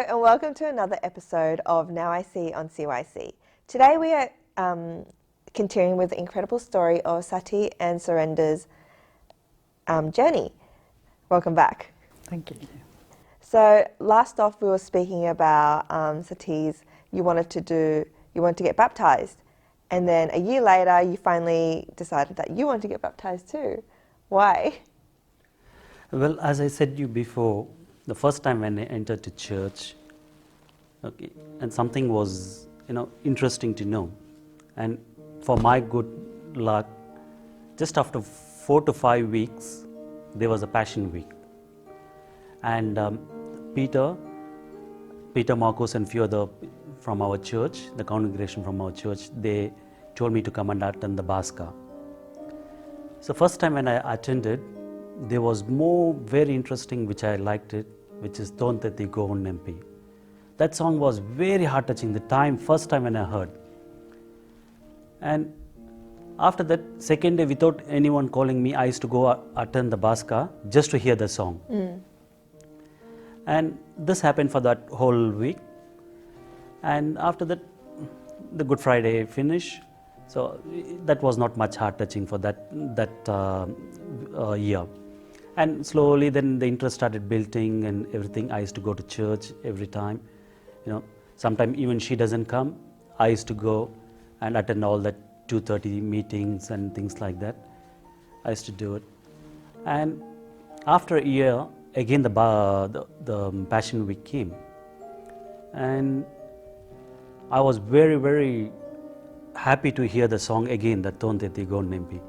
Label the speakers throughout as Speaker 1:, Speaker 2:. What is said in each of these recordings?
Speaker 1: and welcome to another episode of Now I See on CYC. Today we are continuing with the incredible story of Sathi and Surender's journey. Welcome back.
Speaker 2: Thank you.
Speaker 1: So last off we were speaking about Sathi's, you wanted to get baptised, and then a year later you finally decided that you wanted to get baptised too. Why?
Speaker 2: Well, as I said to you before, the first time when I entered to church, okay, and something was, interesting to know. And for my good luck, just after 4 to 5 weeks, there was a Passion Week. And Peter, Marcos and few other from our church, the congregation from our church, they told me to come and attend the Baska. So first time when I attended, there was more very interesting which I liked it, which is Tontati Goon MP. That song was very heart touching first time when I heard. And after that, second day, without anyone calling me, I used to go attend the Baska just to hear the song. And this happened for that whole week. And after that, the Good Friday finish. So that was not much heart touching for that year. And slowly then the interest started building and everything. I used to go to church every time. Sometimes even she doesn't come, I used to go and attend all that 2:30 meetings and things like that. I used to do it. And after a year, again the Passion Week came. And I was very, very happy to hear the song again, the Tonteti Gon Nempi.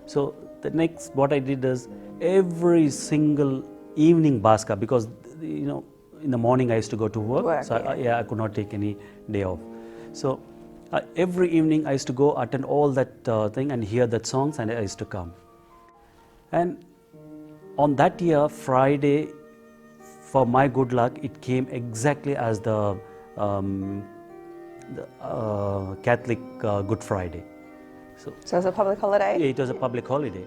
Speaker 2: So the next, what I did is every single evening Baska, because in the morning I used to go to work, so
Speaker 1: yeah.
Speaker 2: I could not take any day off. So every evening I used to go attend all that thing and hear that songs, and I used to come. And on that year, Friday, for my good luck, it came exactly as the Catholic Good Friday. So
Speaker 1: it was a public holiday?
Speaker 2: It was a public holiday.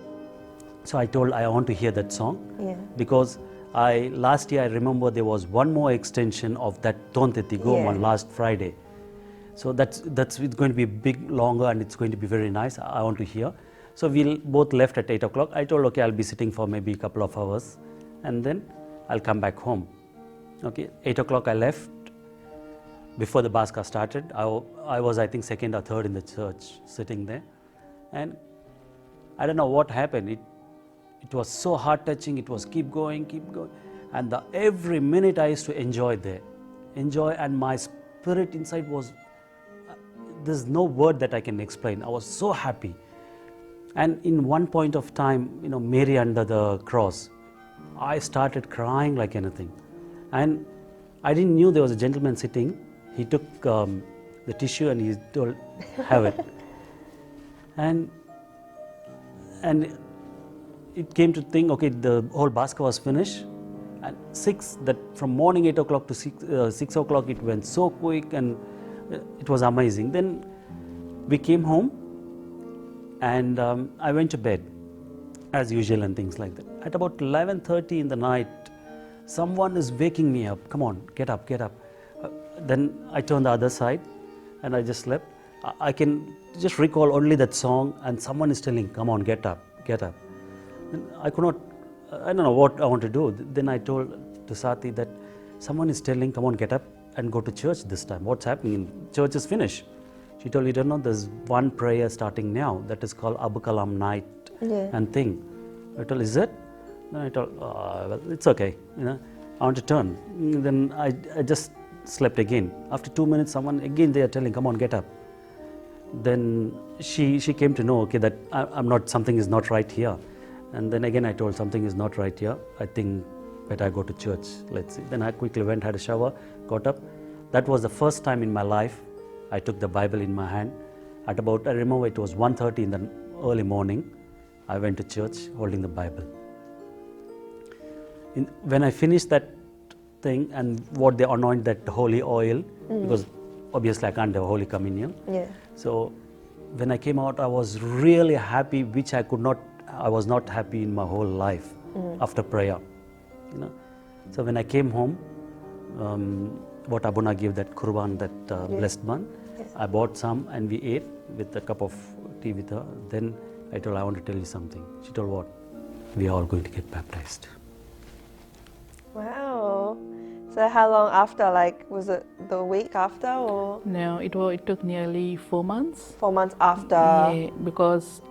Speaker 2: So I told I want to hear that song, because last year I remember there was one more extension of that Tonteti Gom on last Friday. So that's it's going to be big, longer, and it's going to be very nice. I want to hear. So we both left at 8 o'clock. I told, okay, I'll be sitting for maybe a couple of hours, and then I'll come back home. Okay, 8 o'clock I left. Before the Baska started, I was, I think, second or third in the church, sitting there. And I don't know what happened. It was so heart-touching. It was keep going. And every minute I used to enjoy there. And my spirit inside was, there's no word that I can explain. I was so happy. And in one point of time, Mary under the cross, I started crying like anything. And I didn't knew there was a gentleman sitting. He took the tissue and he told, have it. And it came to think, okay, the whole Baska was finished. And from morning 8 o'clock to 6 o'clock, it went so quick, and it was amazing. Then we came home, and I went to bed as usual and things like that. At about 11:30 in the night, someone is waking me up. Come on, get up. Then I turned the other side and I just slept. I can just recall only that song, and someone is telling, come on, get up. And I don't know what I want to do. Then I told to Sathi that someone is telling, come on, get up and go to church this time. What's happening? Church is finished. She told, you don't know, there's one prayer starting now that is called Abu Kalam night and thing. I told, is it? Then I told, well, it's okay. I want to turn. Then I just slept again. After 2 minutes, someone again they are telling, come on, get up. Then she came to know, okay, that something is not right here. And then again I told, something is not right here. I think better I go to church. Let's see. Then I quickly went, had a shower, got up. That was the first time in my life I took the Bible in my hand. At about, I remember it was 1:30 in the early morning. I went to church holding the Bible. When I finished that thing, and what they anoint that holy oil, because obviously I can't have Holy Communion. So when I came out, I was really happy, which I was not happy in my whole life after prayer. So when I came home, what Abuna gave, that kurban, that blessed bun.
Speaker 1: Yes.
Speaker 2: I bought some and we ate with a cup of tea with her. Then I told, I want to tell you something. She told, what? We are all going to get baptized.
Speaker 1: Wow. So how long after? Like, was it the week after or
Speaker 3: No, it took nearly 4 months.
Speaker 1: 4 months after?
Speaker 3: Yeah, because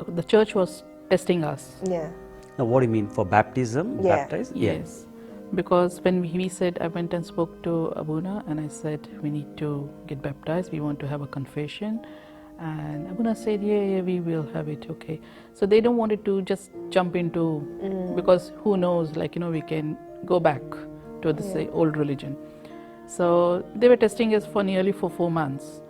Speaker 3: the church was testing us.
Speaker 1: Yeah.
Speaker 2: Now, what do you mean? For baptism?
Speaker 1: Yeah.
Speaker 2: Baptized?
Speaker 3: Yes, because when we said, I went and spoke to Abuna and I said, we need to get baptized, we want to have a confession. And Abuna said, yeah, we will have it, okay. So they don't want it to just jump into, because who knows, like, we can go back to the say, old religion. So they were testing us for nearly 4 months.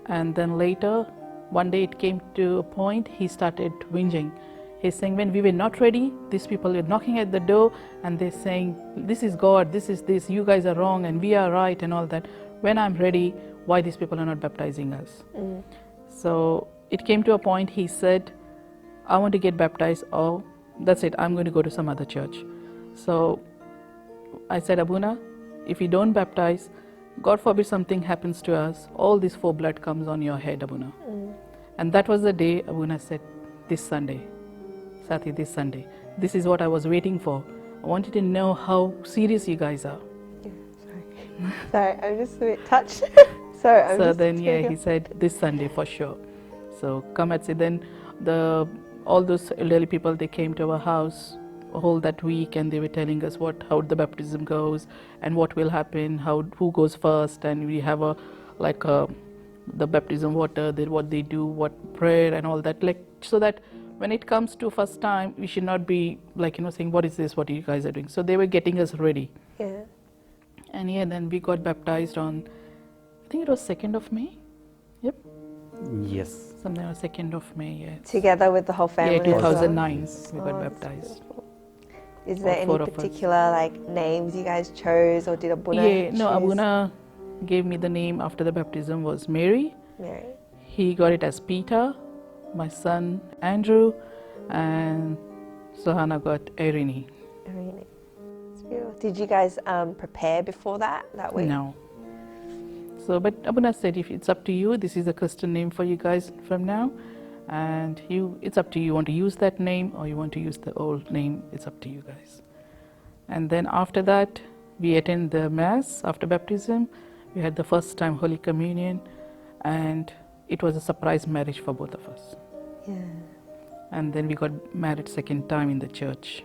Speaker 3: And then later, one day it came to a point, he started whinging. He's saying, when we were not ready, these people were knocking at the door and they're saying, this is God, this is this, you guys are wrong and we are right and all that. When I'm ready, why these people are not baptizing us? So it came to a point, he said, I want to get baptized, or that's it, I'm going to go to some other church. So I said, Abuna, if you don't baptize, God forbid something happens to us, all this 4 blood comes on your head, Abuna. And that was the day Abuna said, this Sunday, Sathi, this Sunday, this is what I was waiting for. I wanted to know how serious you guys are.
Speaker 1: Yeah, sorry, I'm just a bit touched. Sorry, I'm
Speaker 3: So
Speaker 1: just
Speaker 3: then, yeah,
Speaker 1: tearing
Speaker 3: he
Speaker 1: up.
Speaker 3: said, this Sunday for sure. So come and see. Then all those elderly people, they came to our house whole that week and they were telling us how the baptism goes and what will happen, who goes first, and we have the baptism water, what they do, what prayer and all that, like, so that when it comes to first time, we should not be like, saying, what is this, what you guys are doing? So they were getting us ready.
Speaker 1: Yeah.
Speaker 3: And yeah, then we got baptized on, I think it was 2nd of May. Yep,
Speaker 2: Yes.
Speaker 3: something like 2nd of May, yeah.
Speaker 1: Together with the whole family.
Speaker 3: Yeah,
Speaker 1: as well?
Speaker 3: 2009 we got
Speaker 1: Oh, that's
Speaker 3: baptized.
Speaker 1: beautiful. Is there
Speaker 3: All
Speaker 1: any
Speaker 3: 4 of us.
Speaker 1: particular like names you guys chose, or did Abuna
Speaker 3: Yeah, no,
Speaker 1: choose?
Speaker 3: Abuna gave me the name after the baptism was Mary.
Speaker 1: Mary.
Speaker 3: He got it as Peter, my son Andrew, and Sohana got Erini.
Speaker 1: Irene. It's beautiful. Did you guys prepare before that week?
Speaker 3: No. So, but Abuna said, if it's up to you, this is a Christian name for you guys from now, and it's up to you. You want to use that name or you want to use the old name, it's up to you guys. And then after that, we attend the Mass after baptism. We had the first time Holy Communion, and it was a surprise marriage for both of us.
Speaker 1: Yeah.
Speaker 3: And then we got married second time in the church.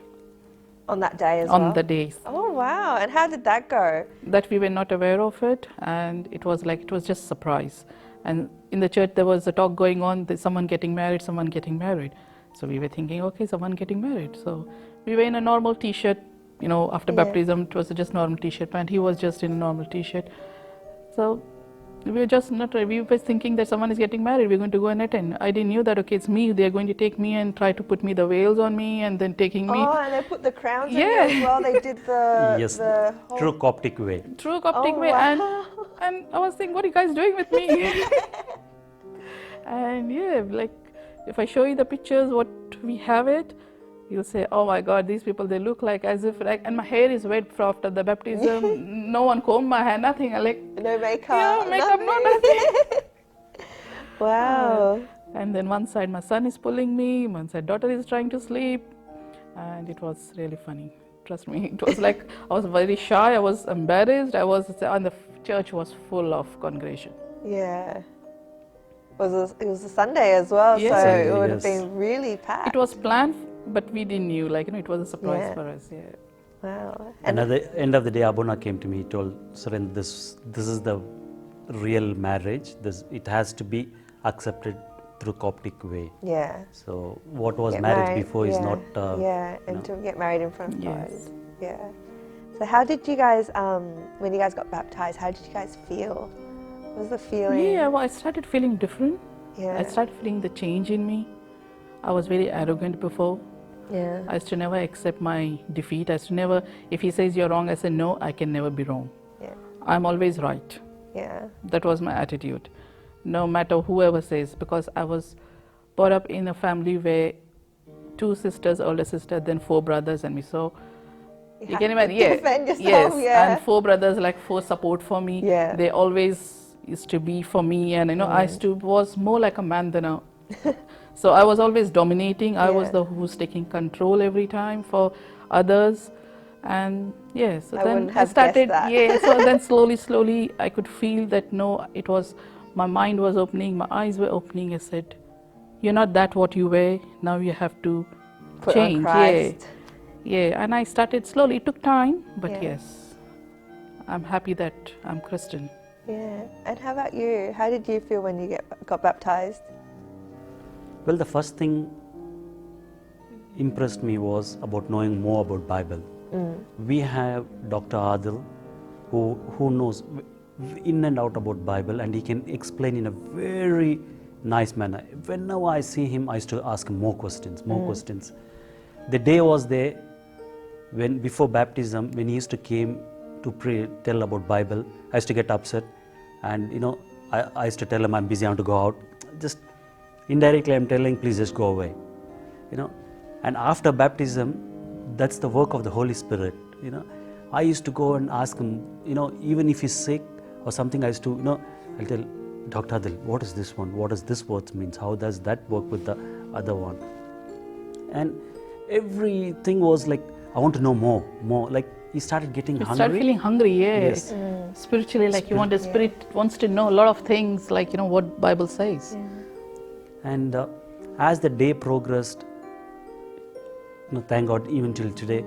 Speaker 1: On that day as well?
Speaker 3: On the days
Speaker 1: Oh, wow. And how did that go?
Speaker 3: that we were not aware of it, and it was just surprise. And in the church there was a talk going on, that someone getting married. So we were thinking, okay, someone getting married. So we were in a normal t-shirt, after
Speaker 1: Yeah.
Speaker 3: baptism it was just normal t-shirt, and he was just in a normal t-shirt. So we were just not, we were thinking that someone is getting married, we're going to go and attend. I didn't knew that, okay, it's me, they're going to take me and try to put me the veils on me and then taking me.
Speaker 1: Oh, and they put the crowns on you
Speaker 3: Yeah.
Speaker 1: as well. They did the
Speaker 2: Yes.
Speaker 1: the whole...
Speaker 2: True Coptic way.
Speaker 3: True Coptic
Speaker 1: Oh,
Speaker 3: way.
Speaker 1: wow.
Speaker 3: And I was thinking, what are you guys doing with me? And yeah, like, if I show you the pictures, what we have it, you'll say, oh my God, these people, they look like as if, like, and my hair is wet after the baptism. No one combed my hair, nothing. I like,
Speaker 1: No makeup.
Speaker 3: yeah, makeup, no nothing.
Speaker 1: Wow.
Speaker 3: And then one side my son is pulling me, one side daughter is trying to sleep, and it was really funny. Trust me, it was like, I was very shy, I was embarrassed, and the church was full of congregation.
Speaker 1: Yeah. It was a Sunday as well,
Speaker 3: Yes.
Speaker 1: so
Speaker 2: Sunday,
Speaker 1: it would have
Speaker 2: yes.
Speaker 1: been really packed.
Speaker 3: It was planned, but we didn't knew, like, it was a surprise
Speaker 1: Yeah.
Speaker 3: for us, yeah.
Speaker 1: Wow. And
Speaker 2: And at the end of the day, Abuna came to me, he told Surender, this is the real marriage. It has to be accepted through Coptic way.
Speaker 1: yeah.
Speaker 2: So what was
Speaker 1: Get
Speaker 2: marriage
Speaker 1: married,
Speaker 2: before is
Speaker 1: yeah,
Speaker 2: not.
Speaker 1: yeah, and
Speaker 2: know.
Speaker 1: to get married in front of God.
Speaker 3: Yes.
Speaker 1: Yeah. So how did you guys, when you guys got baptized, how did you guys feel? What was the feeling?
Speaker 3: Yeah, well, I started feeling different.
Speaker 1: Yeah.
Speaker 3: I started feeling the change in me. I was very arrogant before.
Speaker 1: Yeah.
Speaker 3: I used to never accept my defeat. I used to never, if he says you're wrong, I say no, I can never be wrong.
Speaker 1: Yeah.
Speaker 3: I'm always right.
Speaker 1: Yeah.
Speaker 3: That was my attitude, no matter whoever says, because I was brought up in a family where 2 sisters, older sister, then 4 brothers and me. So You can imagine, yeah.
Speaker 1: defend yourself,
Speaker 3: Yes,
Speaker 1: yeah.
Speaker 3: and 4 brothers, like 4 support for me.
Speaker 1: Yeah.
Speaker 3: They always used to be for me, and I was more like a man than a. So I was always dominating. I was
Speaker 1: Yeah.
Speaker 3: the who's taking control every time for others, and yeah. So
Speaker 1: I
Speaker 3: then
Speaker 1: wouldn't
Speaker 3: I
Speaker 1: have guessed
Speaker 3: started.
Speaker 1: that.
Speaker 3: Yeah. So then slowly, I could feel that no, it was my mind was opening, my eyes were opening. I said, "You're not that what you were. Now you have to
Speaker 1: Put on
Speaker 3: change." Yeah.
Speaker 1: Christ.
Speaker 3: Yeah, and I started slowly. It took time, but
Speaker 1: Yeah.
Speaker 3: yes, I'm happy that I'm Christian.
Speaker 1: Yeah. And how about you? How did you feel when you got baptized?
Speaker 2: Well, the first thing impressed me was about knowing more about Bible. We have Dr. Adil, who knows in and out about Bible, and he can explain in a very nice manner. Whenever I see him, I used to ask him more questions. The day was there when before baptism, when he used to came to pray, tell about Bible, I used to get upset, and I used to tell him I'm busy, I want to go out. Just indirectly, I'm telling, please just go away. And after baptism, that's the work of the Holy Spirit. I used to go and ask him, even if he's sick or something, I used to, I'll tell Dr. Adil, what is this one? What does this word means? How does that work with the other one? And everything was like, I want to know more. Like he started getting
Speaker 3: You
Speaker 2: hungry.
Speaker 3: start feeling hungry, yeah.
Speaker 2: Yes.
Speaker 3: Spiritually, like you want the spirit wants to know a lot of things, like what Bible says.
Speaker 2: And as the day progressed, thank God, even till today,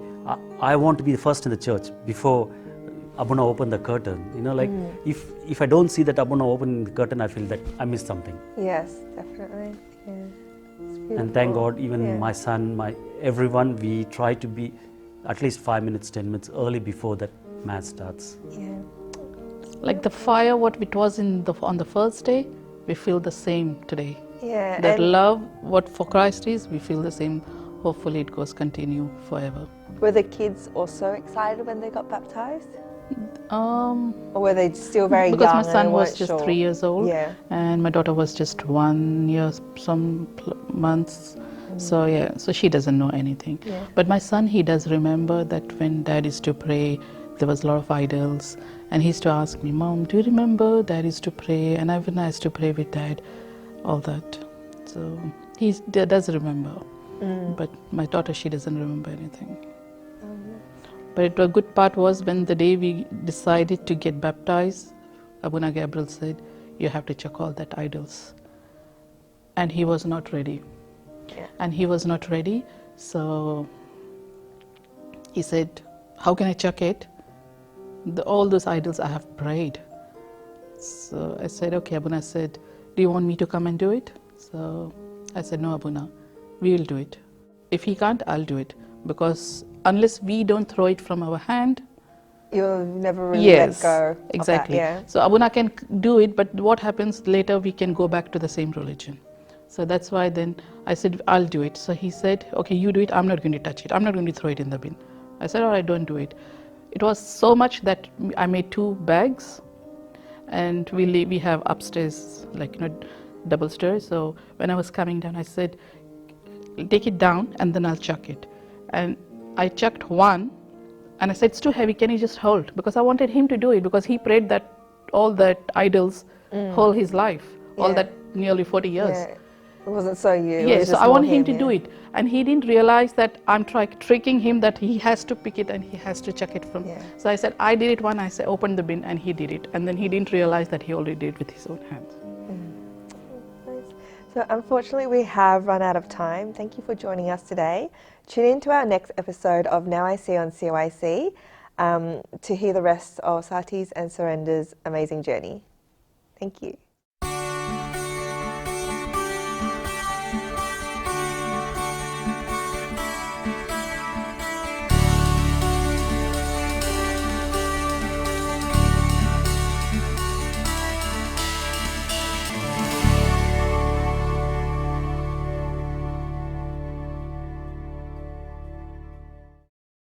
Speaker 2: I want to be the first in the church before Abuna opened the curtain. Like if I don't see that Abuna opening the curtain, I feel that I missed something.
Speaker 1: Yes, definitely. Yeah. It's
Speaker 2: And thank
Speaker 1: beautiful.
Speaker 2: God, even
Speaker 1: Yeah.
Speaker 2: my son, everyone, we try to be at least 5 minutes, 10 minutes early before that mass starts.
Speaker 1: Yeah.
Speaker 3: Like the fire, what it was on the first day, we feel the same today.
Speaker 1: Yeah.
Speaker 3: That
Speaker 1: and
Speaker 3: love, what for Christ is, we feel the same. Hopefully, it goes continue forever.
Speaker 1: were the kids also excited when they got baptized?
Speaker 3: Um,
Speaker 1: Or were they still very
Speaker 3: because
Speaker 1: young
Speaker 3: my
Speaker 1: and they
Speaker 3: son was
Speaker 1: weren't
Speaker 3: just
Speaker 1: sure?
Speaker 3: 3 years old,
Speaker 1: Yeah.
Speaker 3: and my daughter was just 1 year, some months. So yeah, so she doesn't know anything.
Speaker 1: Yeah.
Speaker 3: But my son, he does remember that when Dad used to pray, there was a lot of idols, and he used to ask me, "Mom, do you remember Dad used to pray?" And when I used to pray with Dad, all that. So he does remember. But my daughter, she doesn't remember anything. But a good part was when the day we decided to get baptized, Abuna Gabriel said, "You have to check all that idols." And he was not ready.
Speaker 1: Yeah.
Speaker 3: And he was not ready, so he said, "How can I check it? All those idols I have prayed." So I said, "Okay." Abuna said, "Do you want me to come and do it?" So I said, "No, Abuna, we will do it. If he can't, I'll do it. Because unless we don't throw it from our hand,
Speaker 1: You'll never really
Speaker 3: yes,
Speaker 1: let go
Speaker 3: exactly.
Speaker 1: of that, yeah.
Speaker 3: So Abuna can do it, but what happens later, we can go back to the same religion. So that's why then I said, "I'll do it." So he said, "Okay, you do it. I'm not going to touch it. I'm not going to throw it in the bin." I said, "All right, don't do it." It was so much that I made 2 bags, and we have upstairs, like double stairs. So when I was coming down, I said, "Take it down and then I'll chuck it." And I chucked one, and I said, "It's too heavy, can you just hold?" Because I wanted him to do it, because he prayed that all that idols all his life, all
Speaker 1: Yeah.
Speaker 3: that nearly 40 years.
Speaker 1: Yeah. It wasn't so you. It
Speaker 3: Yeah,
Speaker 1: was
Speaker 3: so
Speaker 1: just
Speaker 3: I
Speaker 1: more
Speaker 3: wanted him to do
Speaker 1: yeah.
Speaker 3: it, and he didn't realize that I'm tricking him, that he has to pick it and he has to chuck it from.
Speaker 1: Yeah.
Speaker 3: So I said, I did it one. I said, open the bin, and he did it, and then he didn't realize that he already did it with his own hands.
Speaker 1: Nice. So unfortunately we have run out of time. Thank you for joining us today. Tune in to our next episode of Now I See on COIC to hear the rest of Sathi's and Surender's amazing journey. Thank you.